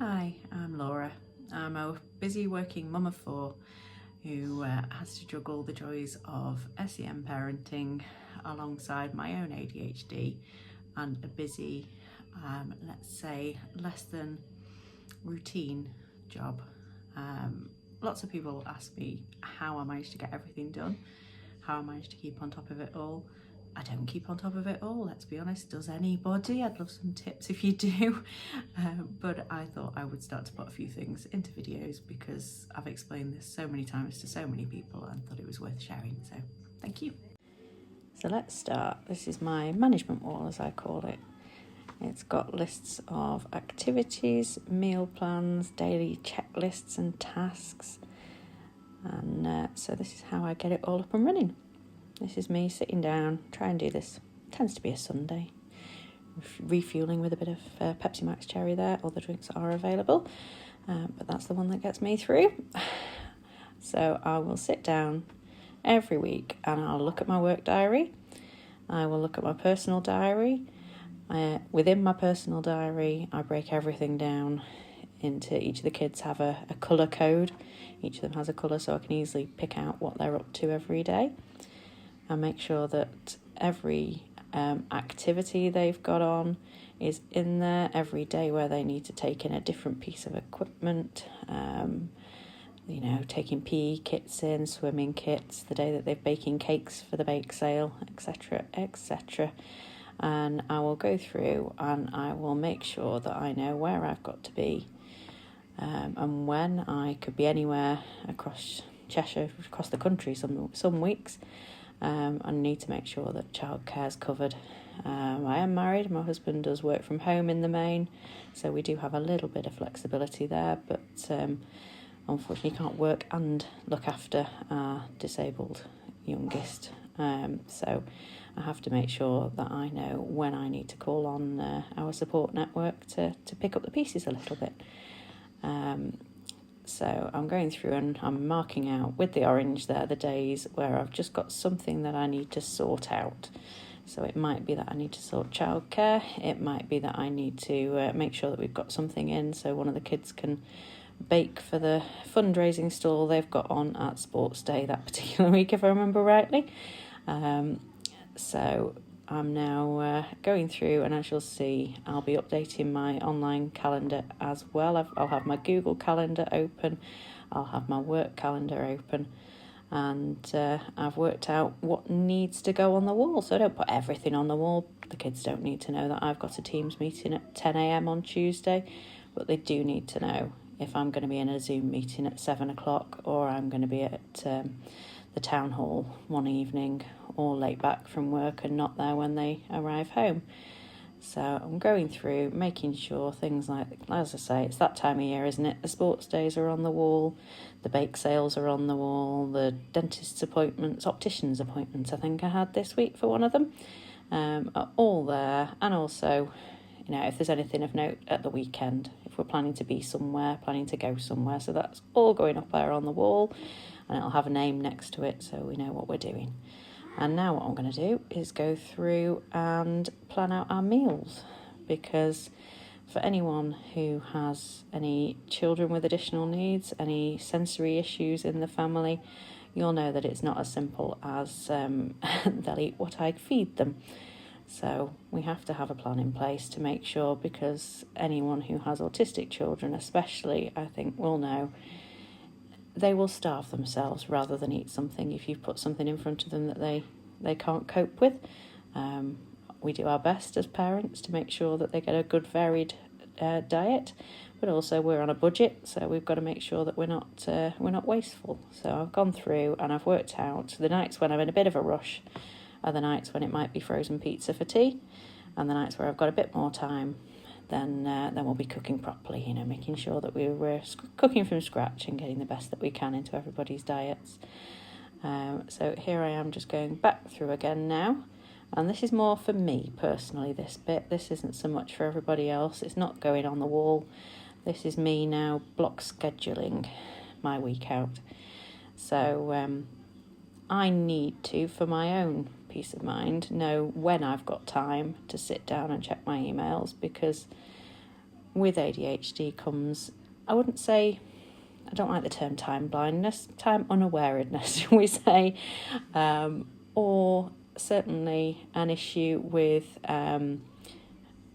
Hi, I'm Laura. I'm a busy working mum of four who has to juggle the joys of SEM parenting alongside my own ADHD and a busy, let's say, less than routine job. Lots of people ask me how I manage to get everything done, how I manage to keep on top of it all. I don't keep on top of it all, let's be honest. Does anybody? I'd love some tips if you do. But I thought I would start to put a few things into videos because I've explained this so many times to so many people and thought it was worth sharing. So thank you. So let's start. This is my management wall, as I call it. It's got lists of activities, meal plans, daily checklists and tasks. And so this is how I get it all up and running. This is me sitting down, try and do this. It tends to be a Sunday. Refueling with a bit of Pepsi Max Cherry there. All the drinks are available. But that's the one that gets me through. So I will sit down every week and I'll look at my work diary. I will look at my personal diary. Within my personal diary, I break everything down into each of the kids have a colour code. Each of them has a colour so I can easily pick out what they're up to every day. I make sure that every activity they've got on is in there every day where they need to take in a different piece of equipment, taking PE kits in, swimming kits, the day that they're baking cakes for the bake sale, etc, etc. And I will go through and I will make sure that I know where I've got to be and when. I could be anywhere across Cheshire, across the country some weeks. I need to make sure that childcare's covered. I am married. My husband does work from home in the main, so we do have a little bit of flexibility there, but unfortunately can't work and look after our disabled youngest. So I have to make sure that I know when I need to call on our support network to pick up the pieces a little bit. So I'm going through and I'm marking out with the orange there the days where I've just got something that I need to sort out. So it might be that I need to sort childcare. It might be that I need to make sure that we've got something in so one of the kids can bake for the fundraising stall they've got on at Sports Day that particular week, if I remember rightly. So I'm now going through, and as you'll see, I'll be updating my online calendar as well. I'll have my Google Calendar open, I'll have my work calendar open, and I've worked out what needs to go on the wall. So I don't put everything on the wall. The kids don't need to know that I've got a Teams meeting at 10 a.m. on Tuesday, but they do need to know if I'm going to be in a Zoom meeting at 7 o'clock or I'm going to be at the town hall one evening or late back from work and not there when they arrive home. So I'm going through, making sure things like, as I say, it's that time of year, isn't it? The sports days are on the wall, the bake sales are on the wall, the dentist's appointments, optician's appointments I think I had this week for one of them, are all there. And also, if there's anything of note at the weekend, if we're planning to be somewhere, planning to go somewhere, so that's all going up there on the wall, and it'll have a name next to it so we know what we're doing. And now what I'm going to do is go through and plan out our meals, because for anyone who has any children with additional needs, any sensory issues in the family, you'll know that it's not as simple as they'll eat what I feed them. So we have to have a plan in place to make sure, because anyone who has autistic children especially, I think, will know they will starve themselves rather than eat something if you put something in front of them that they can't cope with. We do our best as parents to make sure that they get a good varied diet, but also we're on a budget, so we've got to make sure that we're not wasteful. So I've gone through and I've worked out the nights when I'm in a bit of a rush are the nights when it might be frozen pizza for tea, and the nights where I've got a bit more time, then we'll be cooking properly, making sure that we're cooking from scratch and getting the best that we can into everybody's diets. So here I am just going back through again now, and this is more for me personally, this bit. This isn't so much for everybody else. It's not going on the wall. This is me now block scheduling my week out. So I need to, for my own peace of mind, know when I've got time to sit down and check my emails, because with ADHD comes, I wouldn't say, I don't like the term time blindness, time unawareness, shall we say, or certainly an issue with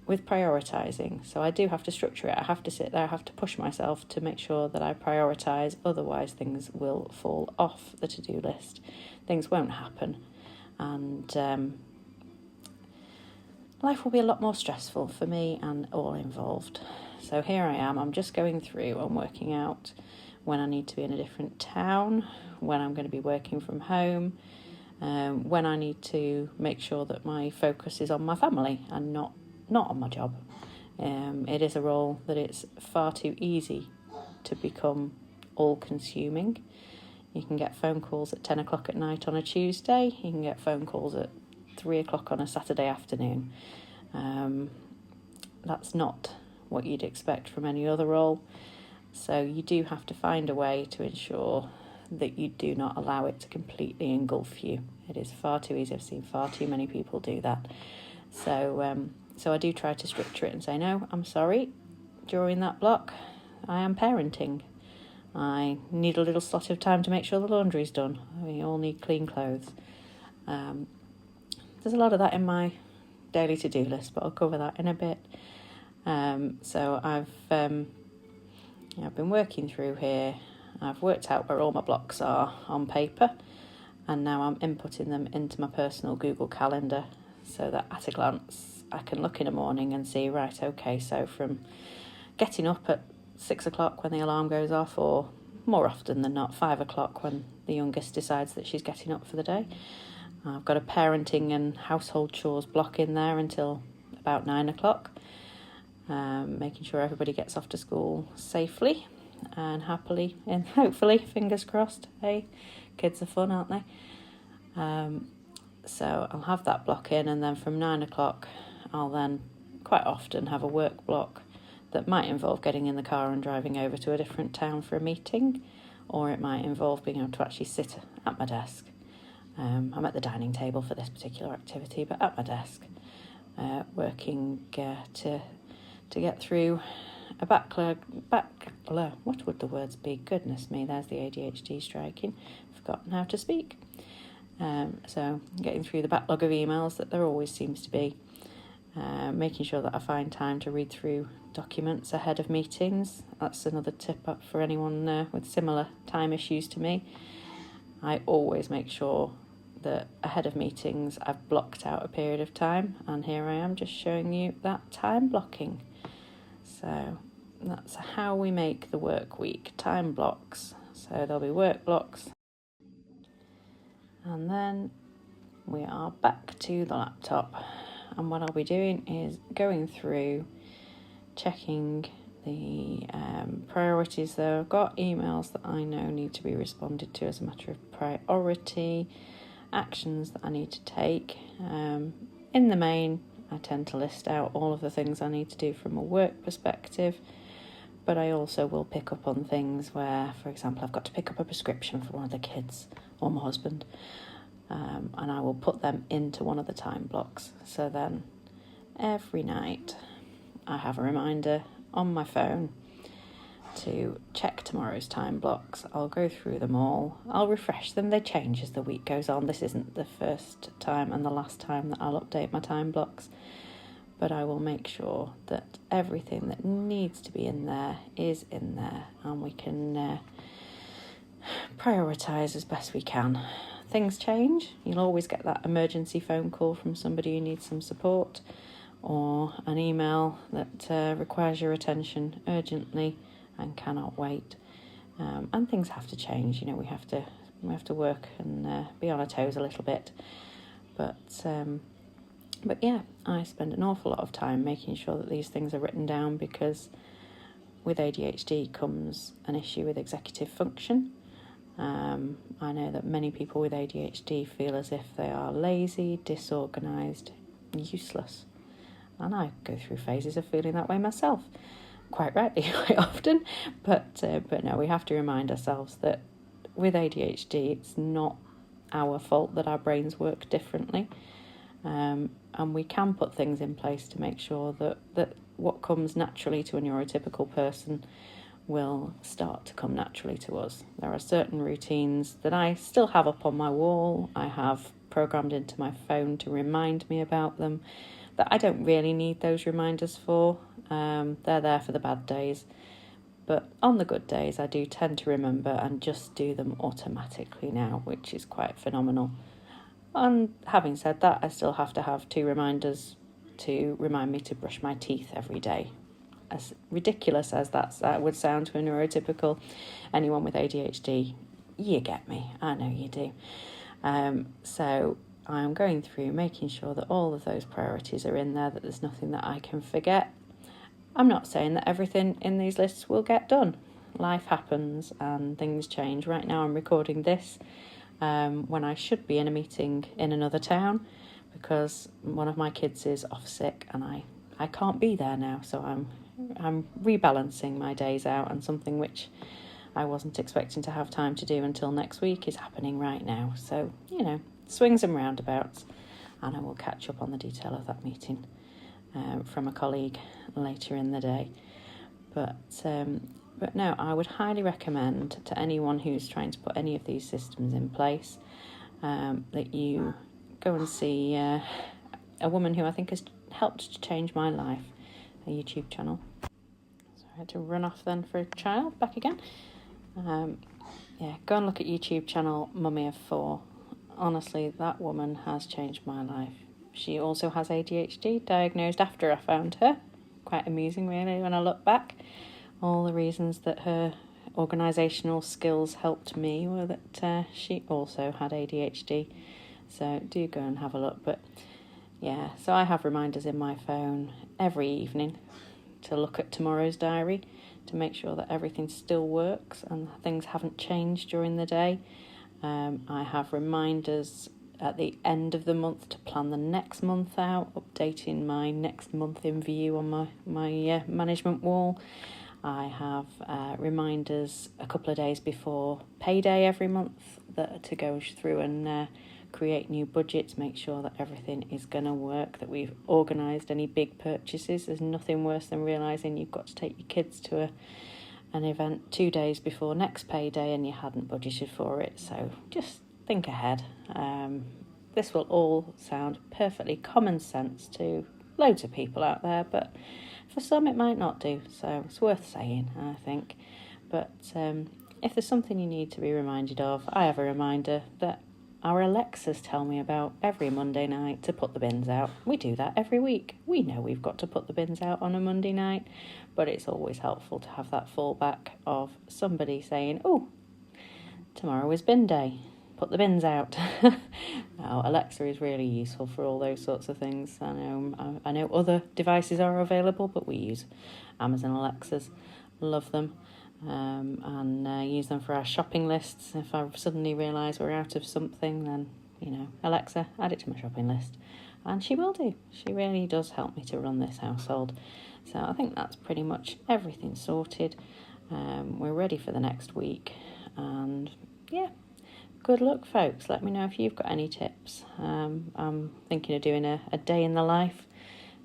prioritising. So I do have to structure it. I have to sit there, I have to push myself to make sure that I prioritise, otherwise things will fall off the to-do list. Things won't happen, and life will be a lot more stressful for me and all involved. So here I am, I'm just going through and working out when I need to be in a different town, when I'm going to be working from home, when I need to make sure that my focus is on my family and not on my job. It is a role that it's far too easy to become all-consuming. You can get phone calls at 10 o'clock at night on a Tuesday. You can get phone calls at 3 o'clock on a Saturday afternoon. That's not what you'd expect from any other role. So you do have to find a way to ensure that you do not allow it to completely engulf you. It is far too easy. I've seen far too many people do that. So I do try to structure it and say, no, I'm sorry, during that block, I am parenting. I need a little slot of time to make sure the laundry's done. We all need clean clothes. There's a lot of that in my daily to-do list, but I'll cover that in a bit. So I've been working through here. I've worked out where all my blocks are on paper, and now I'm inputting them into my personal Google Calendar so that at a glance I can look in the morning and see, right, okay, so from getting up at 6 o'clock when the alarm goes off, or more often than not 5 o'clock when the youngest decides that she's getting up for the day. I've got a parenting and household chores block in there until about 9 o'clock, making sure everybody gets off to school safely and happily, and hopefully, fingers crossed. Hey, kids are fun, aren't they? So I'll have that block in, and then from 9 o'clock I'll then quite often have a work block that might involve getting in the car and driving over to a different town for a meeting, or it might involve being able to actually sit at my desk. I'm at the dining table for this particular activity, but at my desk, working to get through a backlog. What would the words be? Goodness me, there's the ADHD striking. Forgotten how to speak. So getting through the backlog of emails that there always seems to be. Making sure that I find time to read through documents ahead of meetings. That's another tip up for anyone with similar time issues to me. I always make sure that ahead of meetings I've blocked out a period of time, and here I am just showing you that time blocking. So that's how we make the work week, time blocks. So there'll be work blocks, and then we are back to the laptop, and what I'll be doing is going through, checking the priorities there. I've got emails that I know need to be responded to as a matter of priority, actions that I need to take. In the main, I tend to list out all of the things I need to do from a work perspective, but I also will pick up on things where, for example, I've got to pick up a prescription for one of the kids or my husband, and I will put them into one of the time blocks. So then every night I have a reminder on my phone to check tomorrow's time blocks. I'll go through them all. I'll refresh them. They change as the week goes on. This isn't the first time and the last time that I'll update my time blocks, but I will make sure that everything that needs to be in there is in there, and we can prioritise as best we can. Things change. You'll always get that emergency phone call from somebody who needs some support, or an email that requires your attention urgently and cannot wait. And things have to change. You know, we have to work and be on our toes a little bit. But yeah, I spend an awful lot of time making sure that these things are written down, because with ADHD comes an issue with executive function. I know that many people with ADHD feel as if they are lazy, disorganised, useless. And I go through phases of feeling that way myself, quite rightly, quite often. But no, we have to remind ourselves that with ADHD, it's not our fault that our brains work differently. And we can put things in place to make sure that what comes naturally to a neurotypical person will start to come naturally to us. There are certain routines that I still have up on my wall. I have programmed into my phone to remind me about them, that I don't really need those reminders for. They're there for the bad days. But on the good days, I do tend to remember and just do them automatically now, which is quite phenomenal. And having said that, I still have to have 2 reminders to remind me to brush my teeth every day. As ridiculous as that would sound to a neurotypical, anyone with ADHD, you get me, I know you do. So I'm going through making sure that all of those priorities are in there, that there's nothing that I can forget. I'm not saying that everything in these lists will get done. Life happens and things change. Right now I'm recording this when I should be in a meeting in another town, because one of my kids is off sick and I can't be there now. So I'm rebalancing my days out, and something which I wasn't expecting to have time to do until next week is happening right now. So, swings and roundabouts, and I will catch up on the detail of that meeting from a colleague later in the day. But no, I would highly recommend to anyone who's trying to put any of these systems in place that you go and see a woman who I think has helped to change my life, a YouTube channel. So I had to run off then for a child, back again. Go and look at YouTube channel Mummy of 4. Honestly, that woman has changed my life. She also has ADHD, diagnosed after I found her. Quite amusing, really, when I look back. All the reasons that her organisational skills helped me were that she also had ADHD. So do go and have a look. But yeah, so I have reminders in my phone every evening to look at tomorrow's diary to make sure that everything still works and things haven't changed during the day. I have reminders at the end of the month to plan the next month out, updating my next month in view on my management wall. I have reminders a couple of days before payday every month to go through and create new budgets, make sure that everything is going to work, that we've organised any big purchases. There's nothing worse than realising you've got to take your kids to an event 2 days before next payday and you hadn't budgeted for it. So just think ahead. This will all sound perfectly common sense to loads of people out there, but for some it might not do, so it's worth saying, I think. But if there's something you need to be reminded of, I have a reminder that our Alexas tell me about every Monday night to put the bins out. We do that every week. We know we've got to put the bins out on a Monday night, but it's always helpful to have that fallback of somebody saying, oh, tomorrow is bin day, put the bins out. Now, Alexa is really useful for all those sorts of things. I know other devices are available, but we use Amazon Alexas. Love them. And use them for our shopping lists. If I suddenly realise we're out of something, then, Alexa, add it to my shopping list. And she will do. She really does help me to run this household. So I think that's pretty much everything sorted. We're ready for the next week. And, yeah, good luck, folks. Let me know if you've got any tips. I'm thinking of doing a day in the life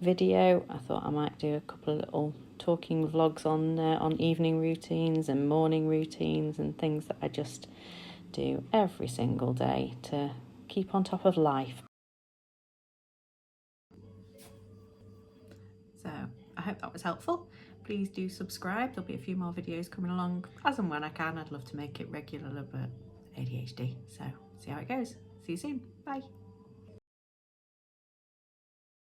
video. I thought I might do a couple of little talking vlogs on evening routines and morning routines and things that I just do every single day to keep on top of life. So I hope that was helpful. Please do subscribe. There'll be a few more videos coming along as and when I can. I'd love to make it regular, but ADHD. So see how it goes. See you soon. Bye.